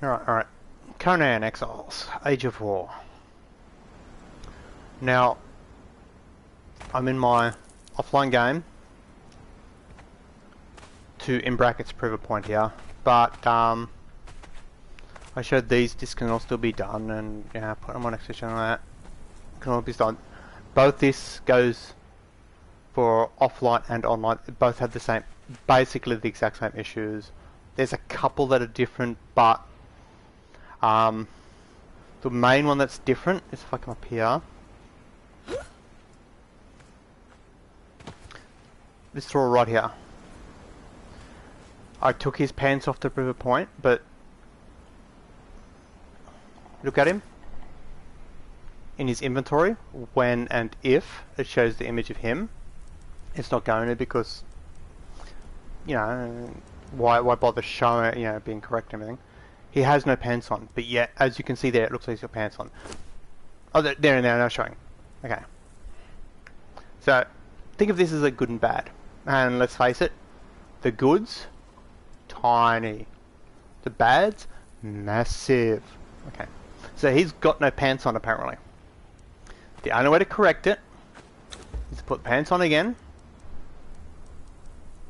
Alright. Conan Exiles, Age of War. Now, I'm in my offline game to, in brackets, prove a point here, but I showed these, this can all still be done, and yeah, put them on next to each other like that. Can all be done. Both this goes for offline and online. Both have the same, basically the exact same issues. There's a couple that are different, but the main one that's different is if I come up here. This drawer right here. I took his pants off to prove a point, but look at him in his inventory. When and if it shows the image of him, it's not going to, because you know, why bother showing it, you know, being correct and everything. He has no pants on, but yet, as you can see there, it looks like he's got pants on. Oh, there and there, now showing. Okay. So, think of this as a good and bad. And let's face it, the goods, tiny. The bads, massive. Okay. So he's got no pants on, apparently. The only way to correct it is to put pants on again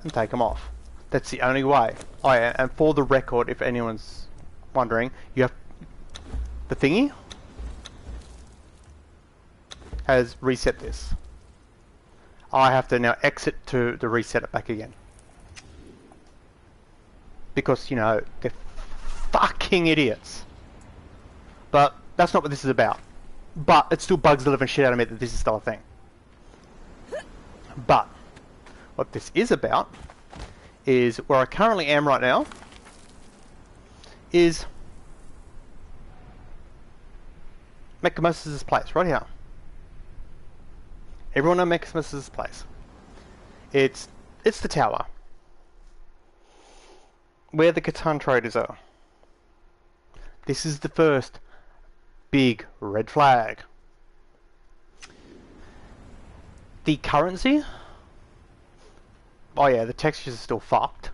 and take them off. That's the only way. Oh yeah, and for the record, if anyone's wondering, you have the thingy has reset this. I have to now exit to reset it back again, because you know they're fucking idiots. But that's not what this is about. But it still bugs the living shit out of me that this is still a thing. But what this is about is where I currently am right now is Mechamus's place, right here. Everyone knows Mechamus's place. It's the tower where the Catan traders are. This is the first big red flag. The currency, oh yeah, the textures are still fucked,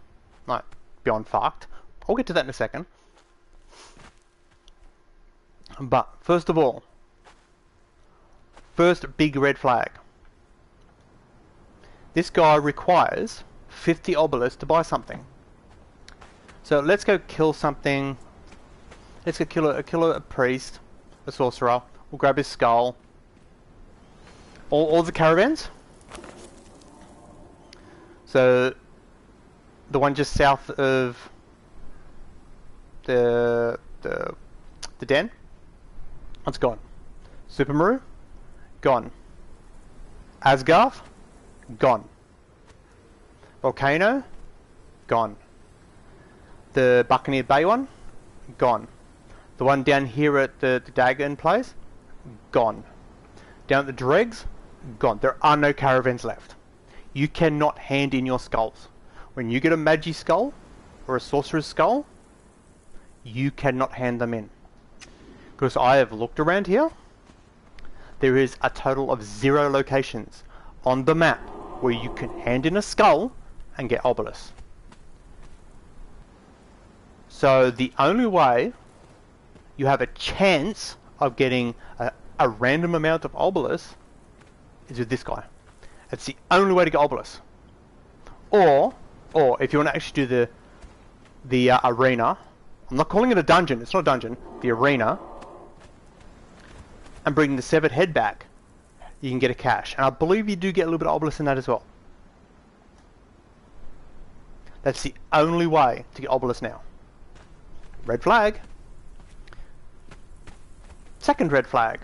like beyond fucked. I'll get to that in a second. But first of all, first big red flag. This guy requires 50 obelisks to buy something. So let's go kill something. Let's go kill a priest, a sorcerer. We'll grab his skull. All the caravans. So the one just south of the den, it's gone. Supermaru, gone. Asgarth, gone. Volcano, gone. The Buccaneer Bay one, gone. The one down here at the Dagon place, gone. Down at the Dregs, gone. There are no caravans left. You cannot hand in your skulls. When you get a Magi skull or a Sorcerer's skull, you cannot hand them in. Because I have looked around here, there is a total of 0 locations on the map where you can hand in a skull and get obelisks. So the only way you have a chance of getting a random amount of obelisks is with this guy. It's the only way to get obelisks. Or if you want to actually do the arena, I'm not calling it a dungeon, it's not a dungeon, the arena, and bring the severed head back, you can get a cache. And I believe you do get a little bit of obelisk in that as well. That's the only way to get obelisk now. Red flag. Second red flag.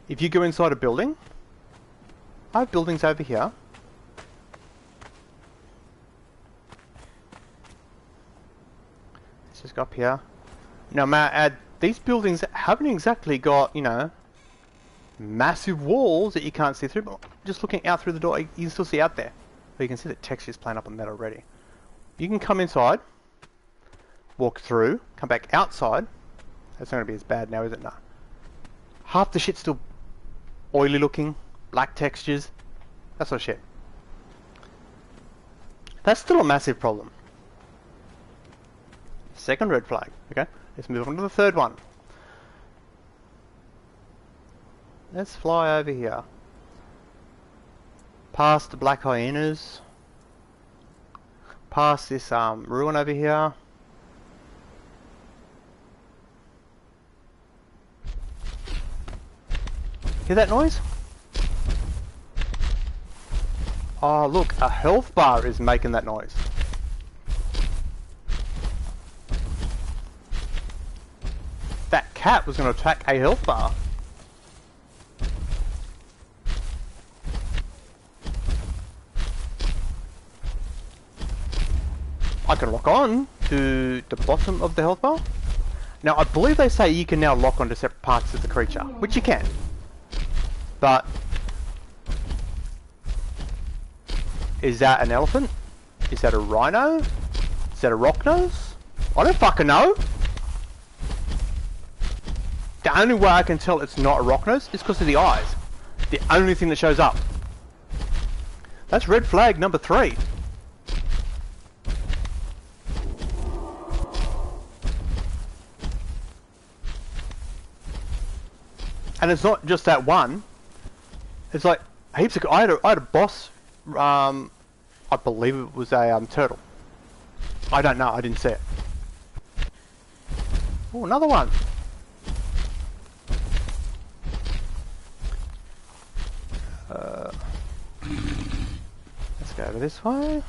If you go inside a building, I have buildings over here. Let's just go up here. Now, may I add, these buildings haven't exactly got, you know, massive walls that you can't see through, but just looking out through the door, you can still see out there. But you can see the texture's playing up on that already. You can come inside, walk through, come back outside. That's not going to be as bad now, is it? No. Half the shit's still oily looking, black textures, that sort of shit. That's still a massive problem. Second red flag. Okay, let's move on to the third one. Let's fly over here. Past the black hyenas. Past this ruin over here. Hear that noise? Oh look, a health bar is making that noise. That cat was going to attack a health bar. I can lock on to the bottom of the health bar. Now I believe they say you can now lock onto separate parts of the creature, which you can. But is that an elephant? Is that a rhino? Is that a rock nose? I don't fucking know. The only way I can tell it's not a rock nose is because of the eyes. The only thing that shows up. That's red flag number 3. And it's not just that one. It's like heaps of. I had a boss. I believe it was a turtle. I don't know. I didn't see it. Oh, another one. Let's go over this way.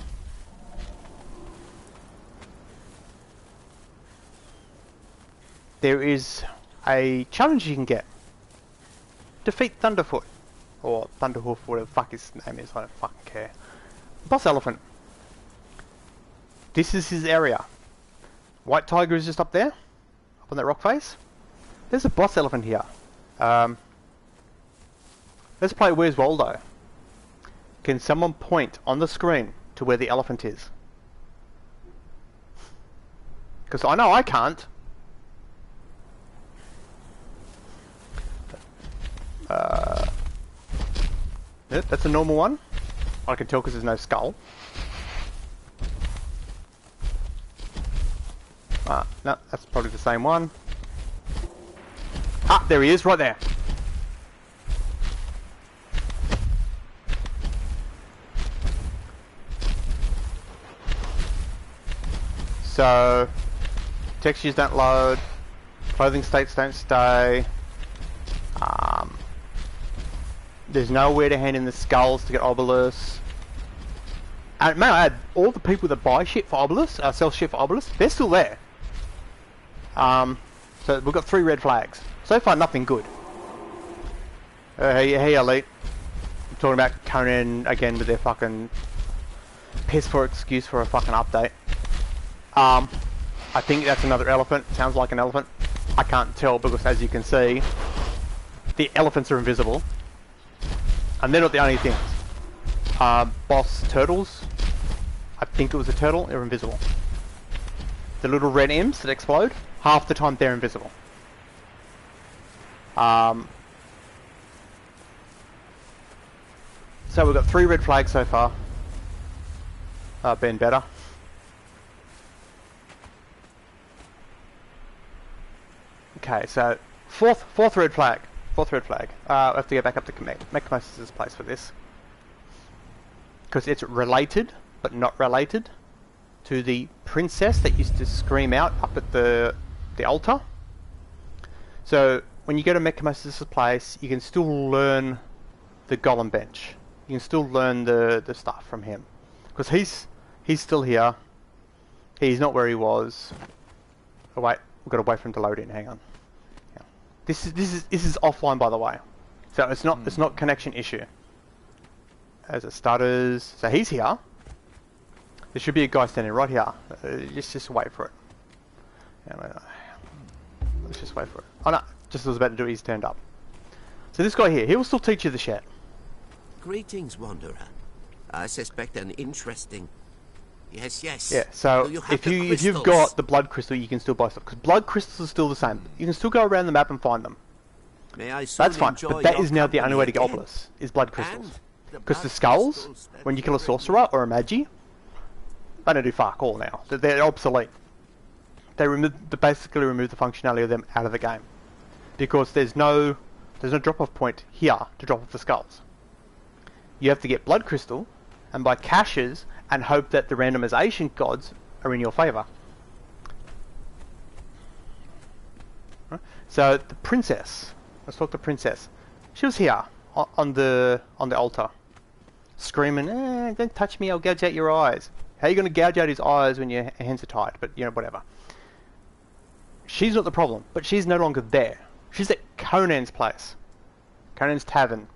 There is a challenge you can get. Defeat Thunderfoot. Or Thunderhoof, whatever the fuck his name is, I don't fucking care. Boss Elephant. This is his area. White Tiger is just up there. Up on that rock face. There's a boss elephant here. Let's play Where's Waldo. Can someone point on the screen to where the elephant is? Because I know I can't. Yep, that's a normal one. I can tell because there's no skull. No, that's probably the same one. Ah, there he is, right there. So, textures don't load, clothing states don't stay. There's nowhere to hand in the skulls to get Obelisk. And may I add, all the people that buy shit for Obelisk, sell shit for Obelisk, they're still there. So we've got 3 red flags. So far, nothing good. Hey, Elite. I'm talking about Conan again with their fucking piss poor excuse for a fucking update. I think that's another elephant. Sounds like an elephant. I can't tell because, as you can see, the elephants are invisible. And they're not the only things. Boss turtles. I think it was a turtle. They're invisible. The little red imps that explode. Half the time they're invisible. So we've got 3 red flags so far. Been better. Okay, so fourth red flag. Fourth red flag. I have to go back up to Mechamosis' place for this. Because it's related, but not related, to the princess that used to scream out up at the altar. So, when you go to Mechamosis' place, you can still learn the Golem bench. You can still learn the stuff from him. Because he's still here. He's not where he was. Oh wait, we've got to wait for him to load in, hang on. This is offline, by the way, so it's not connection issue. As it stutters, so he's here. There should be a guy standing right here. Just wait for it. Let's just wait for it. Oh no, just was about to do it. He's turned up. So this guy here, he will still teach you the shit. Greetings, Wanderer. I suspect an interesting. Yes. Yeah, so if you've got the blood crystal, you can still buy stuff. Because blood crystals are still the same. You can still go around the map and find them. That's fine, but that is now the only way to get Obelisk, is blood crystals. Because the skulls, when you kill a sorcerer or a magi, they don't do fuck all now. They're obsolete. basically remove the functionality of them out of the game, because there's no drop-off point here to drop off the skulls. You have to get blood crystal and buy caches and hope that the randomization gods are in your favour. So the princess, let's talk to the princess. She was here on the altar, screaming, "Don't touch me! I'll gouge out your eyes." How are you going to gouge out his eyes when your hands are tied? But you know, whatever. She's not the problem, but she's no longer there. She's at Conan's place, Conan's tavern.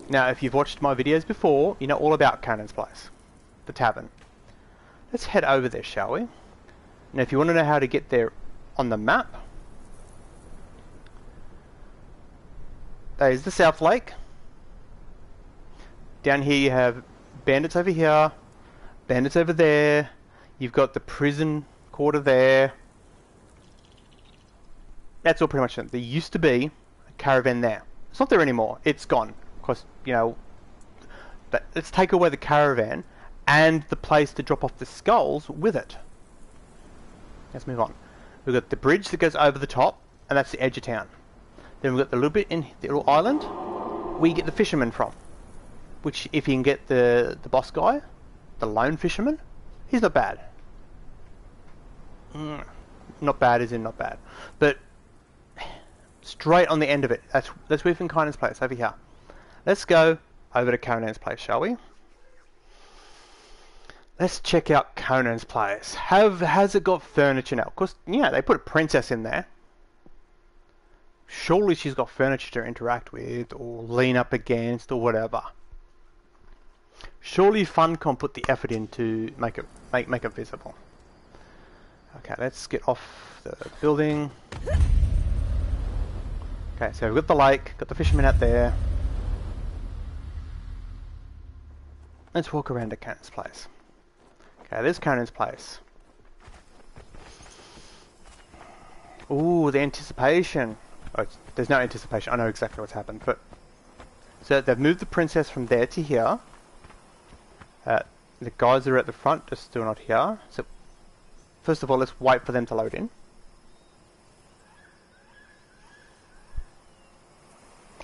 Now, if you've watched my videos before, you know all about Conan's place, the tavern. Let's head over there, shall we? Now, if you want to know how to get there on the map, there's the South Lake. Down here you have bandits over here, bandits over there. You've got the prison quarter there. That's all pretty much it. There used to be a caravan there. It's not there anymore. It's gone. Because, you know, let's take away the caravan and the place to drop off the skulls with it. Let's move on. We've got the bridge that goes over the top, and that's the edge of town. Then we've got the little bit in the little island where you get the fishermen from. Which, if you can get the boss guy, the lone fisherman, he's not bad. Not bad as in not bad. But straight on the end of it, that's within Conan's place, over here. Let's go over to Conan's place, shall we? Let's check out Conan's place. Has it got furniture now? Because, yeah, they put a princess in there. Surely she's got furniture to interact with, or lean up against, or whatever. Surely Funcom put the effort in to make it visible. Okay, let's get off the building. Okay, so we've got the lake, got the fishermen out there. Let's walk around to Conan's place. Okay, there's Conan's place. Ooh, the anticipation. Oh, there's no anticipation. I know exactly what's happened. But so they've moved the princess from there to here. The guys are at the front, just still not here. So first of all, let's wait for them to load in.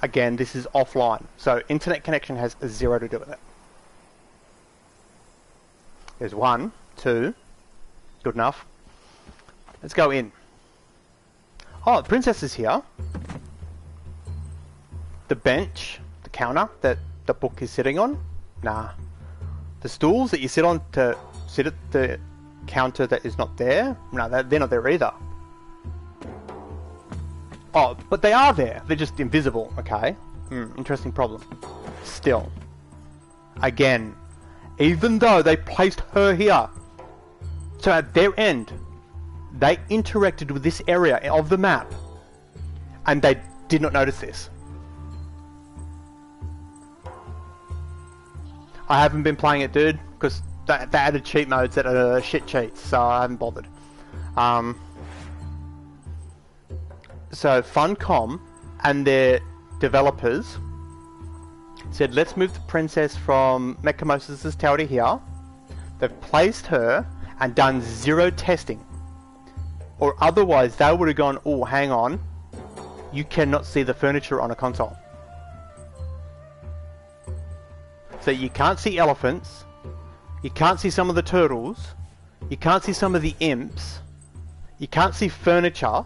Again, this is offline, so internet connection has zero to do with it. There's 1, 2, good enough. Let's go in. Oh, the princess is here. The bench, the counter that the book is sitting on, nah. The stools that you sit on to sit at the counter that is not there, no, they're not there either. Oh, but they are there. They're just invisible, okay? Interesting problem. Still. Again, even though they placed her here, so at their end, they interacted with this area of the map, and they did not notice this. I haven't been playing it, dude, because they added cheat modes that are shit cheats, so I haven't bothered. So Funcom and their developers said, let's move the princess from Mechamosis' tower to here. They've placed her and done zero testing. Or otherwise they would have gone, oh, hang on, you cannot see the furniture on a console. So you can't see elephants, you can't see some of the turtles, you can't see some of the imps, you can't see furniture.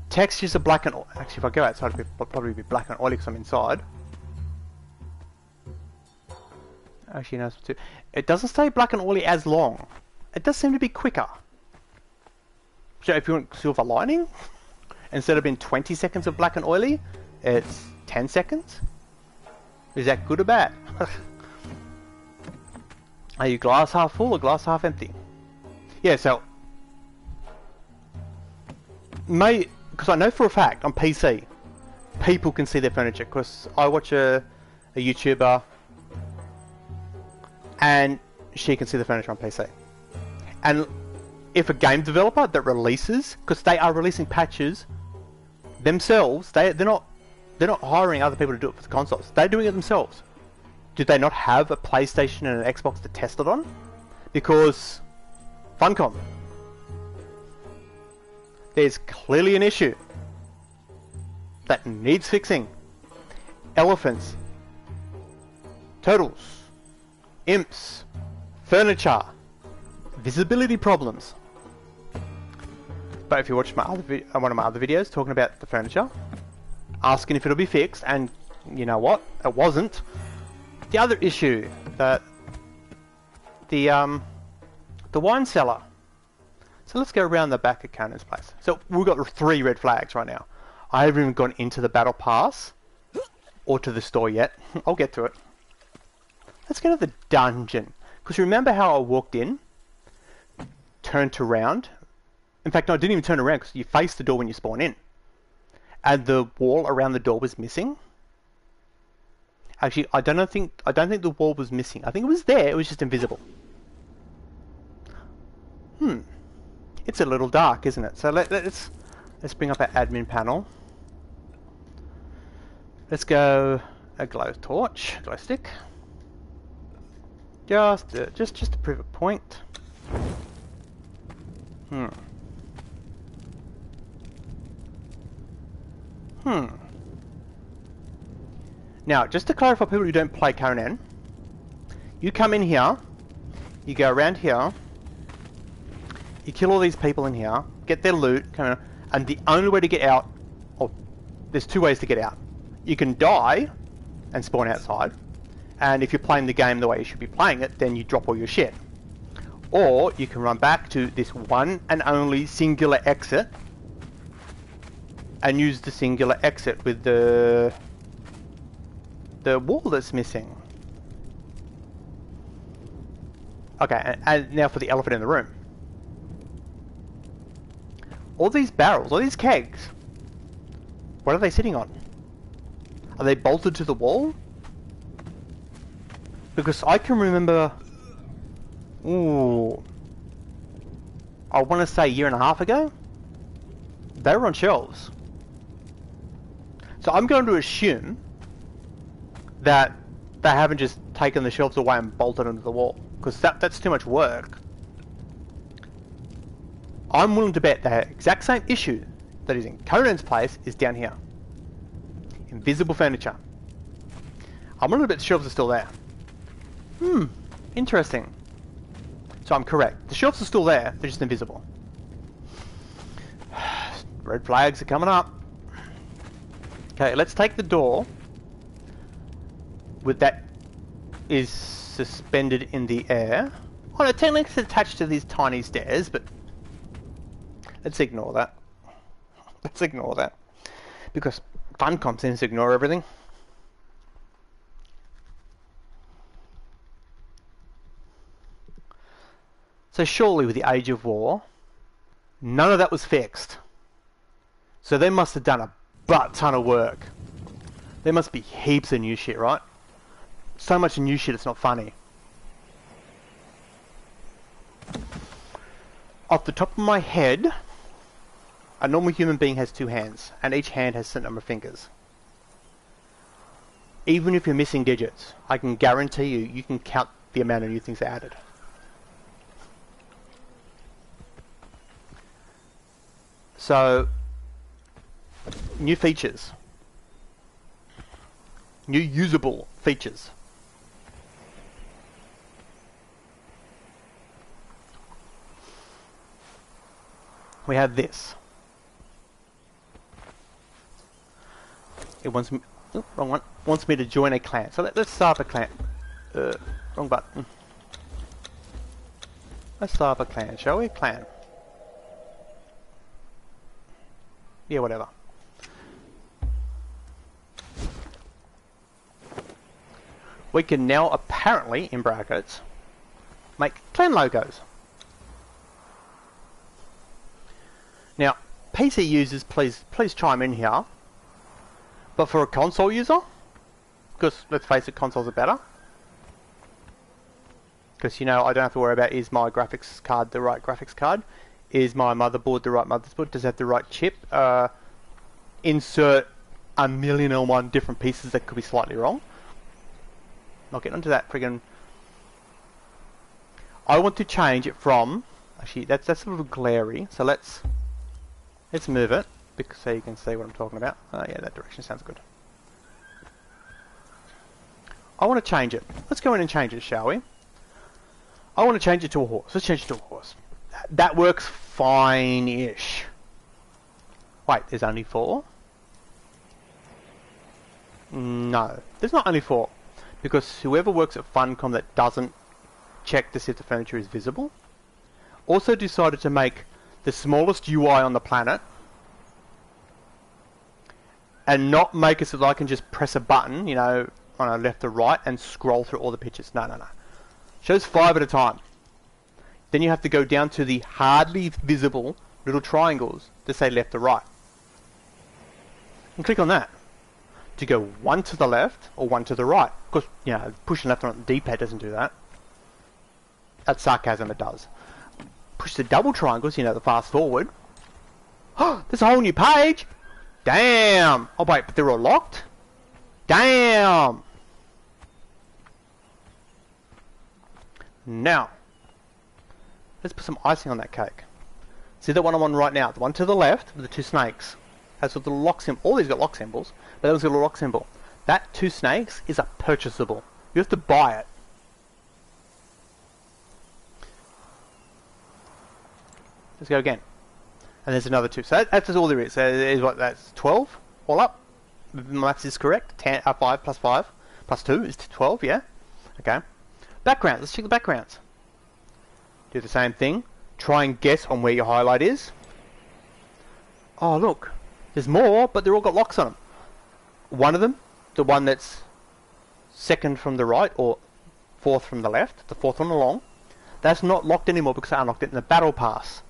Textures are black and oily. Actually, if I go outside, it'll probably be black and oily because I'm inside. Actually, no, it doesn't stay black and oily as long. It does seem to be quicker. So if you want silver lining, instead of being 20 seconds of black and oily, it's 10 seconds. Is that good or bad? Are you glass half full or glass half empty? Yeah, so because I know for a fact on PC people can see their furniture, because I watch a YouTuber and she can see the furniture on PC. And if a game developer that releases, because they are releasing patches themselves, they're not hiring other people to do it for the consoles, they're doing it themselves. Do they not have a PlayStation and an Xbox to test it on? Because Funcom, There's clearly an issue that needs fixing. Elephants, turtles, imps, furniture, visibility problems. But if you watch my other one of my other videos talking about the furniture, asking if it'll be fixed, and you know what? It wasn't. The other issue, the wine cellar. So let's go around the back of Conan's place. So we've got 3 red flags right now. I haven't even gone into the battle pass or to the store yet. I'll get to it. Let's go to the dungeon. Because remember how I walked in, turned around. In fact, no, I didn't even turn around because you face the door when you spawn in. And the wall around the door was missing. Actually, I don't think the wall was missing. I think it was there. It was just invisible. It's a little dark, isn't it? So let's bring up our admin panel. Let's go a glow torch, glow stick. Just to prove a point. Now, just to clarify, people who don't play Conan, you come in here, you go around here, you kill all these people in here, get their loot, come in, and the only way to get out, or there's 2 ways to get out. You can die and spawn outside, and if you're playing the game the way you should be playing it, then you drop all your shit. Or you can run back to this one and only singular exit and use the singular exit with the wall that's missing. Okay, and now for the elephant in the room. All these barrels, all these kegs, what are they sitting on? Are they bolted to the wall? Because I can remember, I want to say a year and a half ago, they were on shelves. So I'm going to assume that they haven't just taken the shelves away and bolted them to the wall, because that's too much work. I'm willing to bet the exact same issue that is in Conan's place is down here. Invisible furniture. I'm willing to bet the shelves are still there. Interesting. So I'm correct. The shelves are still there, they're just invisible. Red flags are coming up. Okay, let's take the door with that is suspended in the air. Oh no, technically it's attached to these tiny stairs, but let's ignore that. Let's ignore that. Because Funcom seems to ignore everything. So surely with the Age of War, none of that was fixed. So they must have done a butt ton of work. There must be heaps of new shit, right? So much new shit it's not funny. Off the top of my head, a normal human being has 2 hands, and each hand has a certain number of fingers. Even if you're missing digits, I can guarantee you can count the amount of new things they added. So, new features. New usable features. We have this. It wants me, wrong one, wants me to join a clan. So let's start up a clan. Wrong button. Let's start up a clan, shall we? Clan. Yeah, whatever. We can now apparently, in brackets, make clan logos. Now, PC users, please chime in here. But for a console user, because let's face it, consoles are better. Because, you know, I don't have to worry about, is my graphics card the right graphics card? Is my motherboard the right motherboard? Does it have the right chip? Insert a million and one different pieces that could be slightly wrong. Not getting into that friggin'. I want to change it from, actually that's a little glary, so let's Let's move it, because so you can see what I'm talking about. Oh yeah, that direction sounds good. I want to change it. Let's go in and change it, shall we? I want to change it to a horse. Let's change it to a horse. That works fine-ish. Wait, there's only 4? No, there's not only 4. Because whoever works at Funcom that doesn't check to see if the furniture is visible also decided to make the smallest UI on the planet and not make it so that I can just press a button, you know, on a left or right and scroll through all the pictures. No. Shows 5 at a time. Then you have to go down to the hardly visible little triangles to say left or right. And click on that to go 1 to the left or 1 to the right. Of course, you know, pushing left on the D-pad doesn't do that. That's sarcasm, it does. Push the double triangles, you know, the fast forward. Oh, there's a whole new page! Damn! Oh wait, but they're all locked? Damn! Now, let's put some icing on that cake. See the one I'm on right now? The one to the left with the 2 snakes. Has a little lock symbol. All these got lock symbols, but that one's got a little lock symbol. That 2 snakes is a purchasable. You have to buy it. Let's go again. And there's another 2. So that's all there is. So is what, that's 12 all up. My maths is correct. 5 plus 5 plus 2 is 12, yeah? Okay. Backgrounds. Let's check the backgrounds. Do the same thing. Try and guess on where your highlight is. Oh, look. There's more, but they're all got locks on them. One of them, the one that's 2nd from the right, or 4th from the left, the 4th one along, that's not locked anymore because I unlocked it in the battle pass.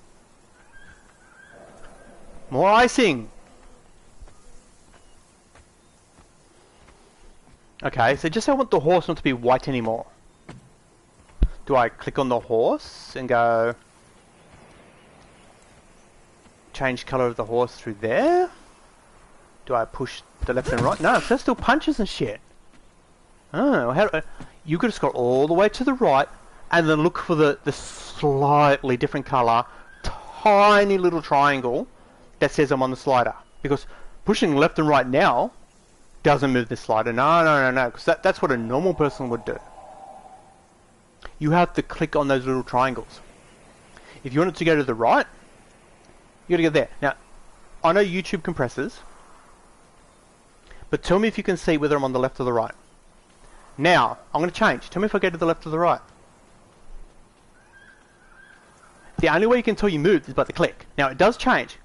More icing! Okay, so just I want the horse not to be white anymore. Do I click on the horse and go change colour of the horse through there? Do I push the left and right? No, there's still punches and shit. Oh, how do I, you could have got all the way to the right and then look for the slightly different colour, tiny little triangle that says I'm on the slider. Because pushing left and right now doesn't move the slider. No, because that's what a normal person would do. You have to click on those little triangles. If you want it to go to the right, you got to go there. Now, I know YouTube compresses, but tell me if you can see whether I'm on the left or the right. Now, I'm going to change. Tell me if I go to the left or the right. The only way you can tell you moved is by the click. Now, it does change.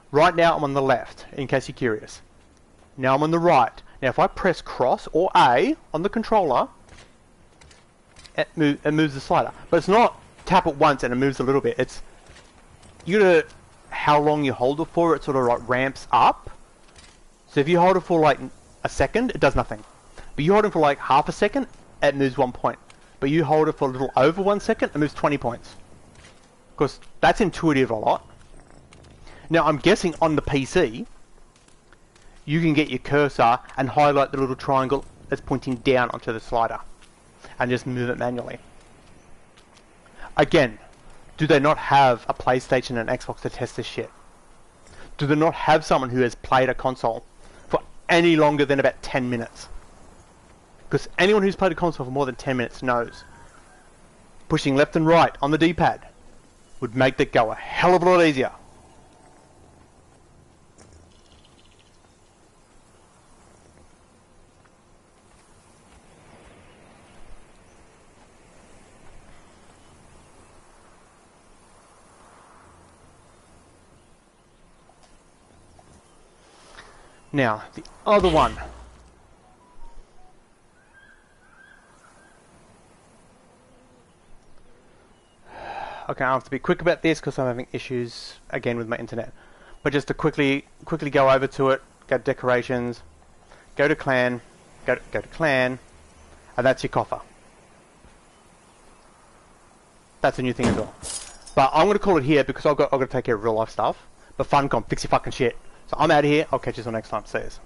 Right now, I'm on the left, in case you're curious. Now I'm on the right. Now, if I press cross or A on the controller, it moves the slider. But it's not tap it once and it moves a little bit. It's, you gotta, how long you hold it for, it sort of like ramps up. So if you hold it for like a second, it does nothing. But you hold it for like half a second, it moves 1 point. But you hold it for a little over 1 second, it moves 20 points. Because that's intuitive a lot. Now I'm guessing on the PC, you can get your cursor and highlight the little triangle that's pointing down onto the slider. And just move it manually. Again, do they not have a PlayStation and Xbox to test this shit? Do they not have someone who has played a console for any longer than about 10 minutes? Because anyone who's played a console for more than 10 minutes knows pushing left and right on the D-pad would make that go a hell of a lot easier. Now, the other one. Okay, I have to be quick about this because I'm having issues again with my internet. But just to quickly go over to it, go to decorations, go to clan, go to clan, and that's your coffer. That's a new thing as well. But I'm going to call it here because I've got to take care of real life stuff. But Funcom, fix your fucking shit. So I'm out of here. I'll catch you all next time. See yous.